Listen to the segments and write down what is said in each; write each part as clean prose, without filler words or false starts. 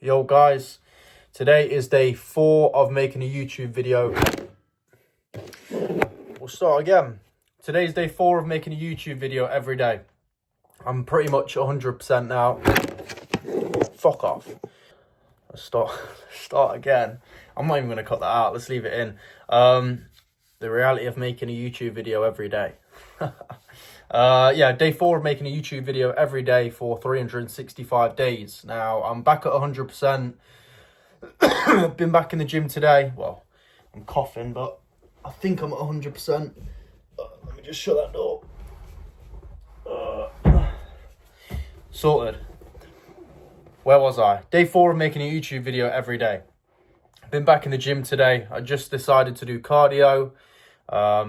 Yo guys, today is day 4 of making a YouTube video. We'll start again. Today's day 4 of making a YouTube video every day. I'm pretty much 100% now. Fuck off. Let's start again. I'm not even going to cut that out. Let's leave it in. The reality of making a YouTube video every day. Day 4 of making a YouTube video every day for 365 days. Now, I'm back at 100%. Been back in the gym today. Well, I'm coughing, but I think I'm at 100%. Let me just shut that door. Sorted. Where was I? Day 4 of making a YouTube video every day. Been back in the gym today. I just decided to do cardio.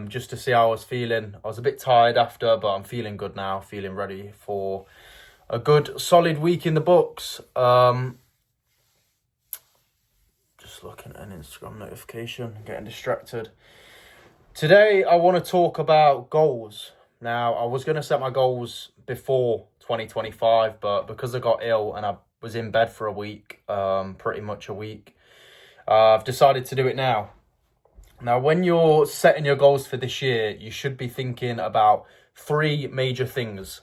Just to see how I was feeling. I was a bit tired after, but I'm feeling good now, feeling ready for a good solid week in the books. Just looking at an Instagram notification, getting distracted. Today I want to talk about goals. Now, I was going to set my goals before 2025, but because I got ill and I was in bed for a week, pretty much a week, I've decided to do it now. Now, when you're setting your goals for this year, you should be thinking about 3 major things.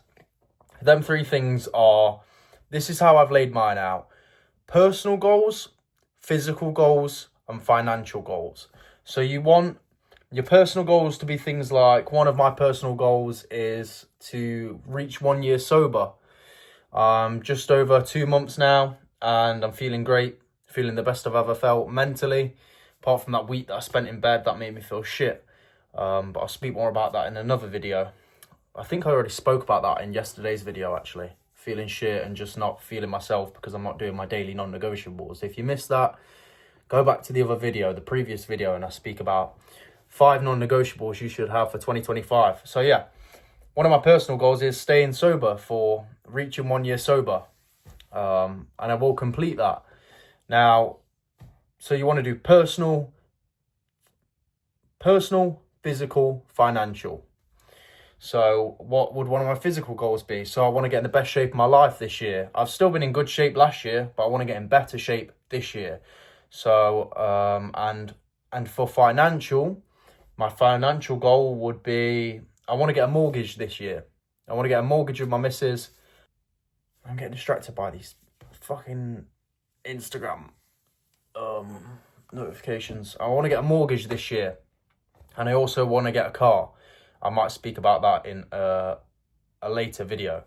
Them 3 things are, this is how I've laid mine out: personal goals, physical goals, and financial goals. So you want your personal goals to be things like, one of my personal goals is to reach 1 year sober. Just over 2 months now, and I'm feeling great, feeling the best I've ever felt mentally. Apart from that week that I spent in bed, that made me feel shit. But I'll speak more about that in another video. I think I already spoke about that in yesterday's video, actually. Feeling shit and just not feeling myself because I'm not doing my daily non-negotiables. If you missed that, go back to the other video, the previous video, and I speak about 5 non-negotiables you should have for 2025. So yeah, one of my personal goals is staying sober for reaching 1 year sober. And I will complete that. Now, so you want to do personal, physical, financial. So what would one of my physical goals be? So I want to get in the best shape of my life this year. I've still been in good shape last year, but I want to get in better shape this year. So, and for financial, my financial goal would be, I want to get a mortgage this year. I want to get a mortgage with my missus. I'm getting distracted by these fucking Instagram notifications. I want to get a mortgage this year, and I also want to get a car. I might speak about that in a later video.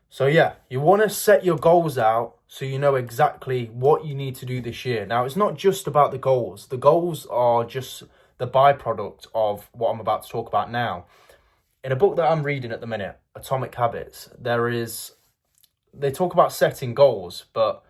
So yeah, you want to set your goals out so you know exactly what you need to do this year. Now, it's not just about the goals. The goals are just the byproduct of what I'm about to talk about now. In a book that I'm reading at the minute, Atomic Habits, they talk about setting goals, but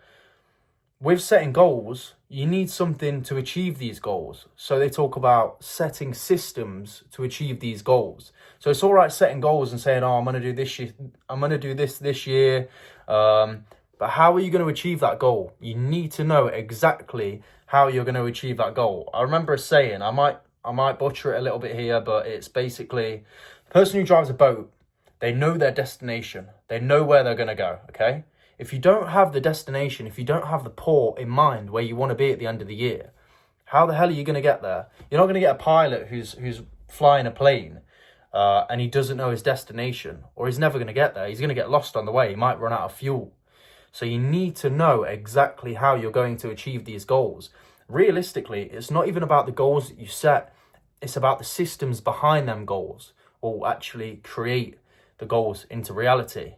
with setting goals, you need something to achieve these goals. So they talk about setting systems to achieve these goals. So it's all right setting goals and saying, "Oh, I'm going to do this year. I'm going to do this year." But how are you going to achieve that goal? You need to know exactly how you're going to achieve that goal. I remember a saying. I might butcher it a little bit here, but it's basically, the person who drives a boat, they know their destination. They know where they're going to go. Okay. If you don't have the destination, if you don't have the port in mind where you want to be at the end of the year, how the hell are you going to get there? You're not going to get a pilot who's flying a plane and he doesn't know his destination, or he's never going to get there. He's going to get lost on the way. He might run out of fuel. So you need to know exactly how you're going to achieve these goals. Realistically, it's not even about the goals that you set. It's about the systems behind them goals will actually create the goals into reality.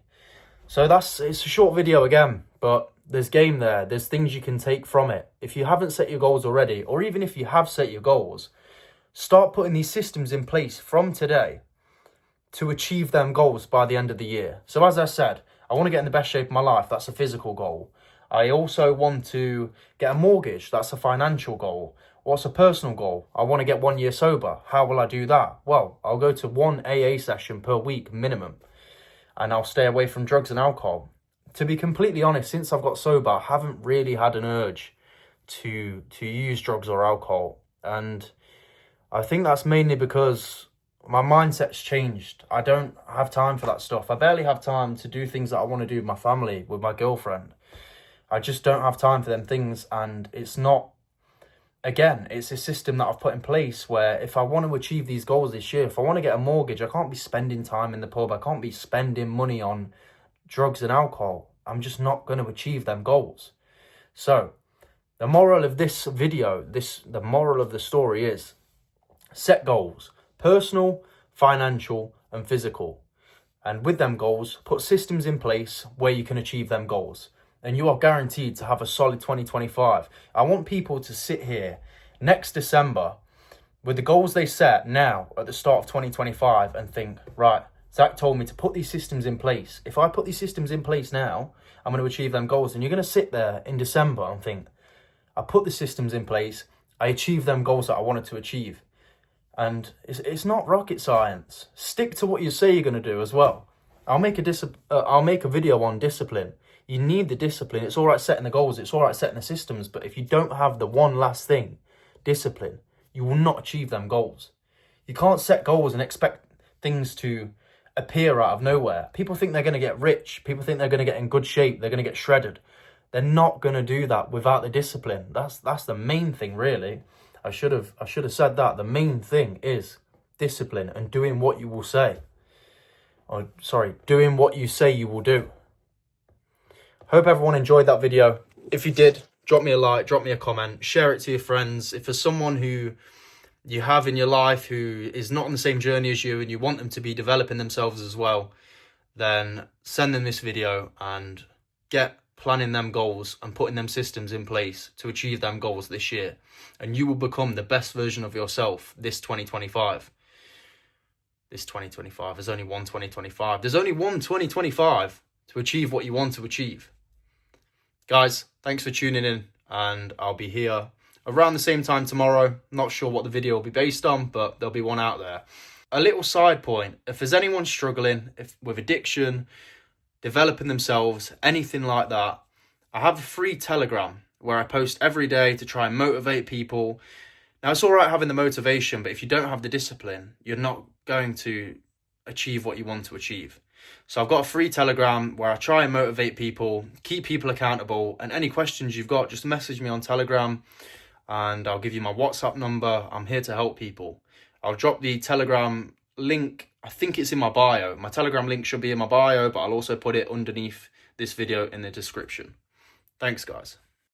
So it's a short video again, but there's game there. There's things you can take from it. If you haven't set your goals already, or even if you have set your goals, start putting these systems in place from today to achieve them goals by the end of the year. So as I said, I want to get in the best shape of my life. That's a physical goal. I also want to get a mortgage. That's a financial goal. What's a personal goal? I want to get 1 year sober. How will I do that? Well, I'll go to 1 AA session per week minimum. And I'll stay away from drugs and alcohol. To be completely honest, since I've got sober, I haven't really had an urge to use drugs or alcohol. And I think that's mainly because my mindset's changed. I don't have time for that stuff. I barely have time to do things that I want to do with my family, with my girlfriend. I just don't have time for them things, and it's not, again, it's a system that I've put in place where if I want to achieve these goals this year, if I want to get a mortgage, I can't be spending time in the pub. I can't be spending money on drugs and alcohol. I'm just not going to achieve them goals. So the moral of this video, the moral of the story is set goals, personal, financial, and physical. And with them goals, put systems in place where you can achieve them goals. And you are guaranteed to have a solid 2025. I want people to sit here next December with the goals they set now at the start of 2025 and think, right, Zach told me to put these systems in place. If I put these systems in place now, I'm going to achieve them goals. And you're going to sit there in December and think, I put the systems in place, I achieved them goals that I wanted to achieve. And it's not rocket science. Stick to what you say you're going to do as well. I'll make a video on discipline. You need the discipline. It's all right setting the goals. It's all right setting the systems. But if you don't have the one last thing, discipline, you will not achieve them goals. You can't set goals and expect things to appear out of nowhere. People think they're going to get rich. People think they're going to get in good shape. They're going to get shredded. They're not going to do that without the discipline. That's the main thing, really. I should have said that. The main thing is discipline and doing what you will say. Doing what you say you will do. Hope everyone enjoyed that video. If you did, drop me a like, drop me a comment, share it to your friends. If there's someone who you have in your life who is not on the same journey as you and you want them to be developing themselves as well, then send them this video and get planning them goals and putting them systems in place to achieve them goals this year. And you will become the best version of yourself this 2025. This 2025. There's only one 2025. There's only one 2025 to achieve what you want to achieve. Guys, thanks for tuning in, and I'll be here around the same time tomorrow. Not sure what the video will be based on, but there'll be one out there. A little side point, if there's anyone struggling with addiction, developing themselves, anything like that, I have a free Telegram where I post every day to try and motivate people. Now, it's all right having the motivation, but if you don't have the discipline, you're not going to achieve what you want to achieve. So I've got a free Telegram where I try and motivate people, keep people accountable, and any questions you've got, just message me on Telegram and I'll give you my WhatsApp number. I'm here to help people. I'll drop the Telegram link. I think it's in my bio. My Telegram link should be in my bio, but I'll also put it underneath this video in the description. Thanks, guys.